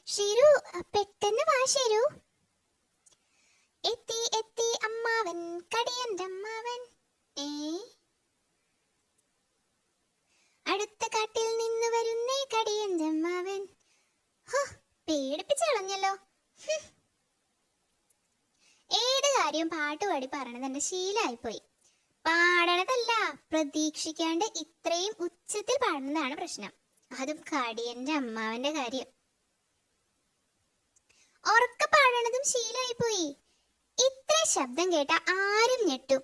ഷിരു പെട്ടെന്ന് വാ ഷിരു. എത്തി എത്തി അമ്മാവൻ, കടിയന്റെ അമ്മാവൻ. അടുത്ത കാട്ടിൽ നിന്ന് വരുന്നേ കടിയന്റെ അമ്മാവൻ. പേടിപ്പിച്ച് കളഞ്ഞല്ലോ. ഏത് കാര്യവും പാട്ടുപാടി പറയണത് എന്റെ ശീലമായിപ്പോയി. പാടണതല്ല, പ്രതീക്ഷിക്കാണ്ട് ഇത്രയും ഉച്ചത്തിൽ പാടുന്നതാണ് പ്രശ്നം. അതും കടിയന്റെ അമ്മാവന്റെ കാര്യം. ഉറക്ക പാടണതും ശീലമായിപ്പോയി. ഇത്ര ശബ്ദം കേട്ട ആരും ഞെട്ടും.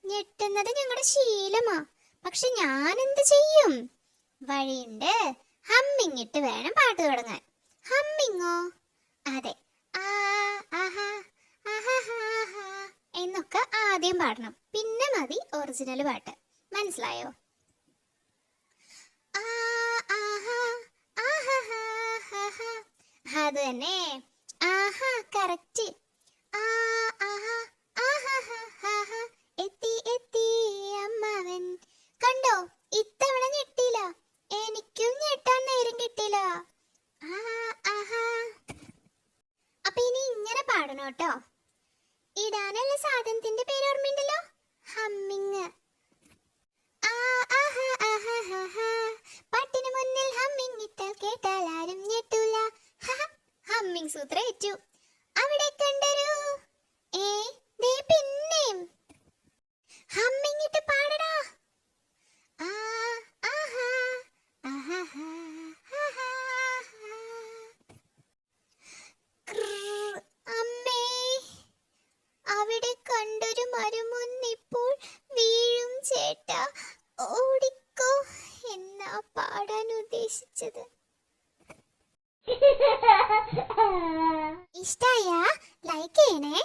ഞെട്ടുന്നത് ഞങ്ങളുടെ ശീലമാ. പക്ഷെ ഞാൻ എന്ത് ചെയ്യും? വഴിയുണ്ട്. ഹമ്മിങ് ഇട്ട് വേണം പാട്ട് തുടങ്ങാൻ. ഹമ്മിങ്ങോ? അതെ, ആ ആഹാ ആഹാ എന്നൊക്കെ ആദ്യം പാടണം. പിന്നെ മതി ഒറിജിനൽ പാട്ട്. മനസ്സിലായോ? അത് തന്നെ. ആഹാ, കറക്റ്റ്. എത്തി എത്തി അമ്മാവൻ. കണ്ടോ, ഇത്തവണ ഞെട്ടില്ല. എനിക്കും ഞെട്ടാൻ നേരം കിട്ടില്ല. അപ്പൊ ഇനി ഇങ്ങനെ പാടണം കേട്ടോ. ഇടാനുള്ള സാധനത്തിന്റെ പേര് ഓർമ്മയുണ്ടല്ലോ? ഹമ്മിങ്. പാട്ടിന് മുന്നിൽ ഹമ്മിങ് ഇട്ടാൽ കേട്ടാൽ ആരും ഞെട്ടൂല. ഹമ്മിങ് സൂത്രം ഏറ്റു. അവിടെ കണ്ടൊരു പിന്നെയും ഹമ്മിങ് ഇട്ട് പാടടാ. അമ്മേ, അവിടെ കണ്ടൊരു മരമുന്നിപ്പോൾ വീഴും ചേട്ടാ, ഓടിക്കോ എന്നാ പാടാൻ ഉദ്ദേശിച്ചത്. ഇഷ്ടായ ലൈക്ക് ചെയ്യണേ,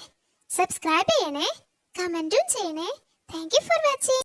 സബ്സ്ക്രൈബ് ചെയ്യണേ, കമന്റും ചെയ്യണേ. Thank you for watching.